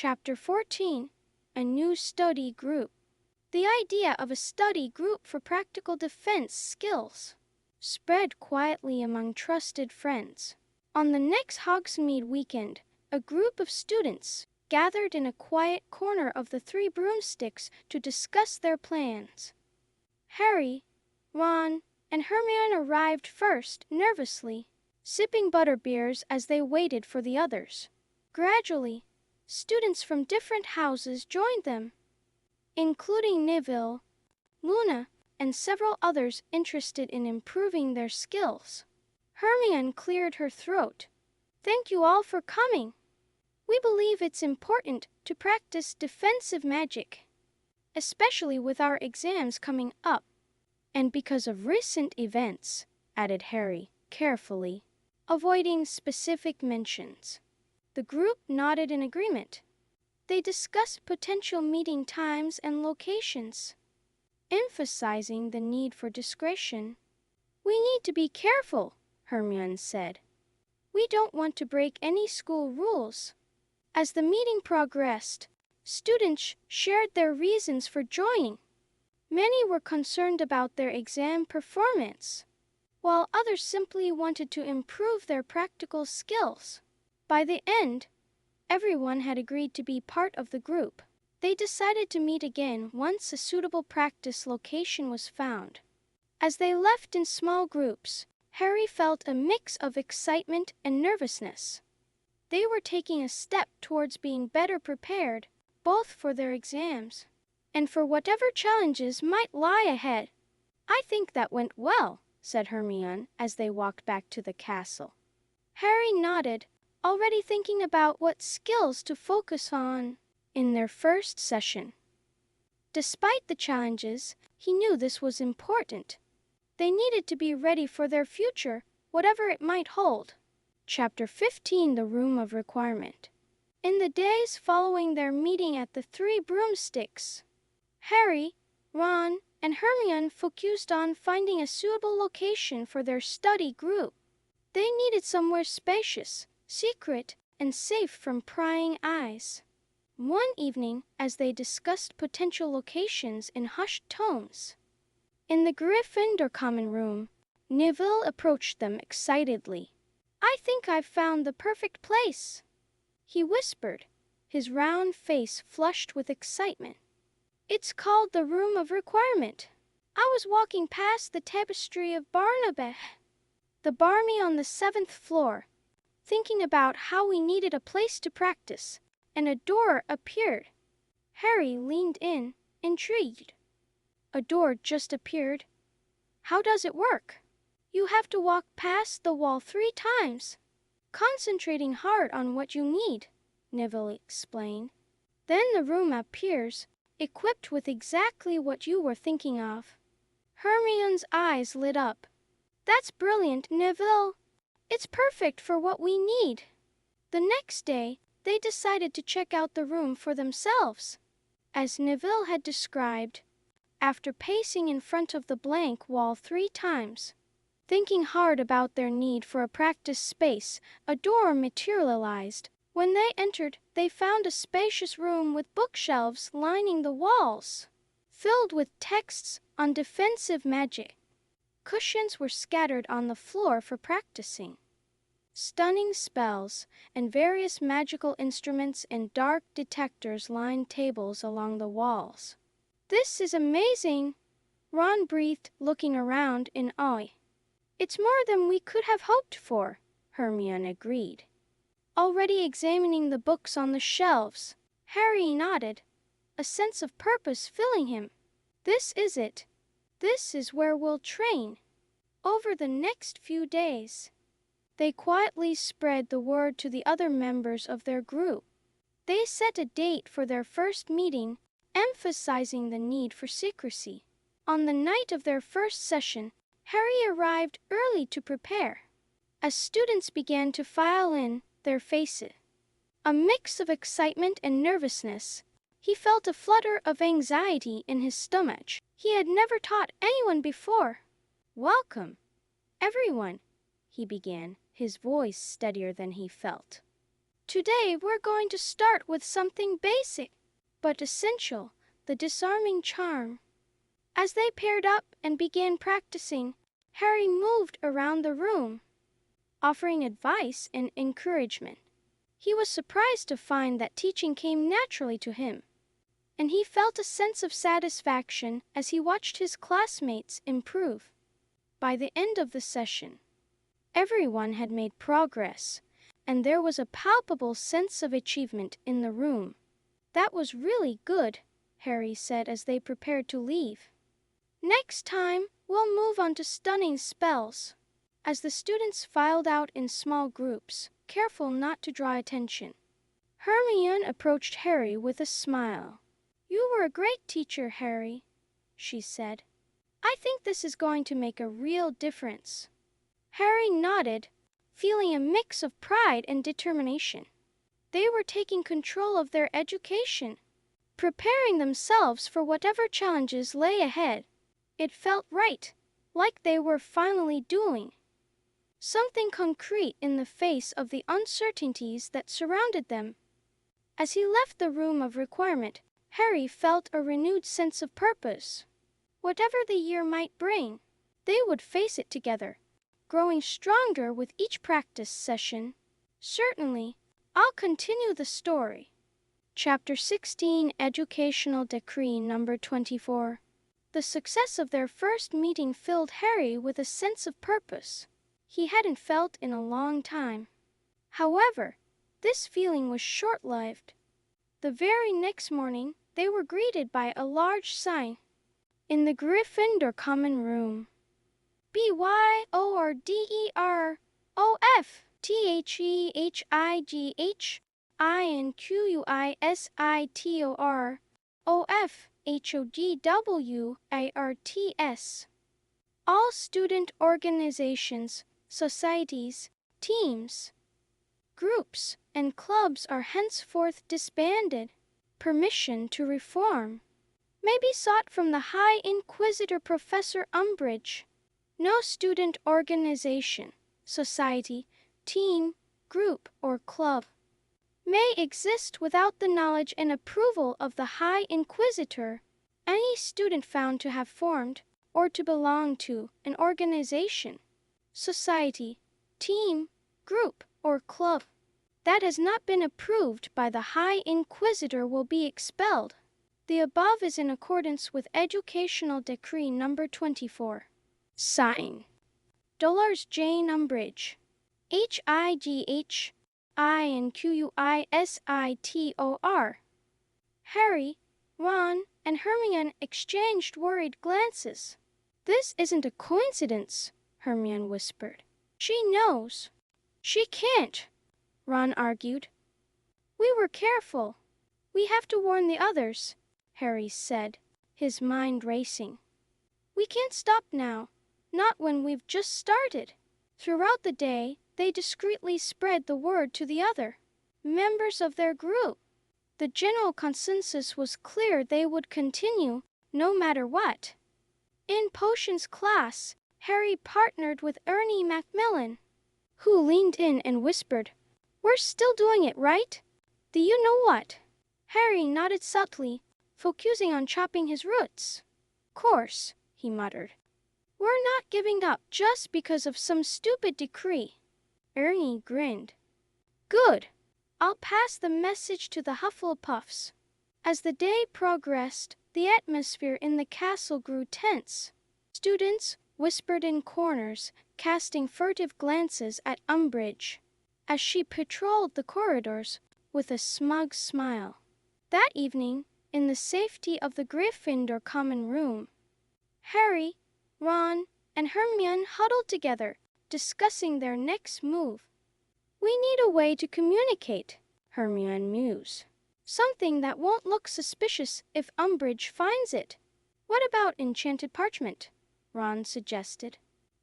Chapter 14. A New Study Group. The idea of a study group for practical defense skills spread quietly among trusted friends. On the next Hogsmeade weekend, a group of students gathered in a quiet corner of the Three Broomsticks to discuss their plans. Harry, Ron, and Hermione arrived first, nervously, sipping butterbeers as they waited for the others. Gradually, students from different houses joined them, including Neville, Luna, and several others interested in improving their skills. Hermione cleared her throat. "Thank you all for coming. We believe it's important to practice defensive magic, especially with our exams coming up. And because of recent events," added Harry, carefully, avoiding specific mentions. The group nodded in agreement. They discussed potential meeting times and locations, emphasizing the need for discretion. "We need to be careful," Hermione said. "We don't want to break any school rules." As the meeting progressed, students shared their reasons for joining. Many were concerned about their exam performance, while others simply wanted to improve their practical skills. By the end, everyone had agreed to be part of the group. They decided to meet again once a suitable practice location was found. As they left in small groups, Harry felt a mix of excitement and nervousness. They were taking a step towards being better prepared, both for their exams and for whatever challenges might lie ahead. "I think that went well," said Hermione as they walked back to the castle. Harry nodded, already thinking about what skills to focus on in their first session. Despite the challenges, he knew this was important. They needed to be ready for their future, whatever it might hold. Chapter 15. The Room of Requirement. In the days following their meeting at the Three Broomsticks, Harry, Ron, and Hermione focused on finding a suitable location for their study group. They needed somewhere spacious, secret, and safe from prying eyes. One evening, as they discussed potential locations in hushed tones, in the Gryffindor common room, Neville approached them excitedly. "I think I've found the perfect place," he whispered, his round face flushed with excitement. "It's called the Room of Requirement. I was walking past the Tapestry of Barnabas, the Barmy on the 7th floor, thinking about how we needed a place to practice, and a door appeared." Harry leaned in, intrigued. "A door just appeared? How does it work?" "You have to walk past the wall 3 times, concentrating hard on what you need," Neville explained. "Then the room appears, equipped with exactly what you were thinking of." Hermione's eyes lit up. "That's brilliant, Neville. It's perfect for what we need." The next day, they decided to check out the room for themselves. As Neville had described, after pacing in front of the blank wall 3 times, thinking hard about their need for a practice space, a door materialized. When they entered, they found a spacious room with bookshelves lining the walls, filled with texts on defensive magic. Cushions were scattered on the floor for practicing. Stunning spells and various magical instruments and dark detectors lined tables along the walls. "This is amazing," Ron breathed, looking around in awe. "It's more than we could have hoped for," Hermione agreed, already examining the books on the shelves. Harry nodded, a sense of purpose filling him. "This is it. This is where we'll train." Over the next few days, they quietly spread the word to the other members of their group. They set a date for their first meeting, emphasizing the need for secrecy. On the night of their first session, Harry arrived early to prepare. As students began to file in, their faces a mix of excitement and nervousness, he felt a flutter of anxiety in his stomach. He had never taught anyone before. Today we're going to start with something basic, but essential, the disarming charm. As they paired up and began practicing, Harry moved around the room, offering advice and encouragement. He was surprised to find that teaching came naturally to him, and he felt a sense of satisfaction as he watched his classmates improve. By the end of the session, everyone had made progress, and there was a palpable sense of achievement in the room. That was really good, Harry said as they prepared to leave. Next time, we'll move on to stunning spells. As the students filed out in small groups, careful not to draw attention, Hermione approached Harry with a smile. You were a great teacher, Harry, she said. I think this is going to make a real difference. Harry nodded, feeling a mix of pride and determination. They were taking control of their education, preparing themselves for whatever challenges lay ahead. It felt right, like they were finally doing something concrete in the face of the uncertainties that surrounded them. As he left the room of requirement, Harry felt a renewed sense of purpose. Whatever the year might bring, they would face it together, growing stronger with each practice session. Certainly, I'll continue the story. Chapter 16, Educational Decree Number 24. The success of their first meeting filled Harry with a sense of purpose he hadn't felt in a long time. However, this feeling was short-lived. The very next morning, they were greeted by a large sign in the Gryffindor common room. BYORDERTHINQUISHINQWIRTS. All student organizations, societies, teams, groups, and clubs are henceforth disbanded. Permission to reform may be sought from the High Inquisitor Professor Umbridge. No student organization, society, team, group, or club may exist without the knowledge and approval of the High Inquisitor. Any student found to have formed or to belong to an organization, society, team, group, or club that has not been approved by the High Inquisitor will be expelled. The above is in accordance with Educational Decree Number 24. Sign: Dolores Jane Umbridge. HIGHINQUISITOR. Harry, Ron, and Hermione exchanged worried glances. This isn't a coincidence, Hermione whispered. She knows. She can't, Ron argued. We were careful. We have to warn the others, Harry said, his mind racing. We can't stop now, not when we've just started. Throughout the day, they discreetly spread the word to the other members of their group. The general consensus was clear: they would continue, no matter what. In potions class, Harry partnered with Ernie Macmillan, who leaned in and whispered, We're still doing it, right? Do you know what? Harry nodded subtly, focusing on chopping his roots. Course, he muttered. We're not giving up just because of some stupid decree. Ernie grinned. Good. I'll pass the message to the Hufflepuffs. As the day progressed, the atmosphere in the castle grew tense. Students whispered in corners, casting furtive glances at Umbridge as she patrolled the corridors with a smug smile. That evening, in the safety of the Gryffindor common room, Harry, Ron, and Hermione huddled together, discussing their next move. We need a way to communicate, Hermione mused. Something that won't look suspicious if Umbridge finds it. What about enchanted parchment? Ron suggested.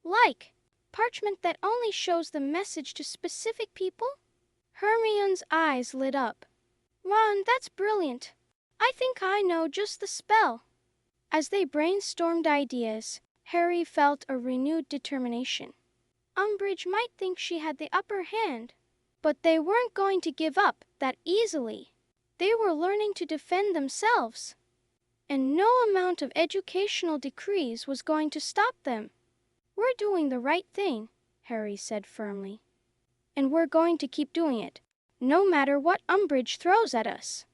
Like parchment that only shows the message to specific people? Hermione's eyes lit up. Ron, that's brilliant. I think I know just the spell. As they brainstormed ideas, Harry felt a renewed determination. Umbridge might think she had the upper hand, But they weren't going to give up that easily. They were learning to defend themselves, and no amount of educational decrees was going to stop them. "We're doing the right thing," Harry said firmly. "And we're going to keep doing it, no matter what Umbridge throws at us."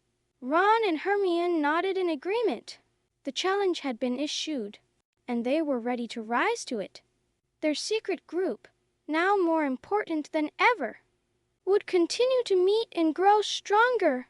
Ron and Hermione nodded in agreement. The challenge had been issued, and they were ready to rise to it. Their secret group, now more important than ever, would continue to meet and grow stronger.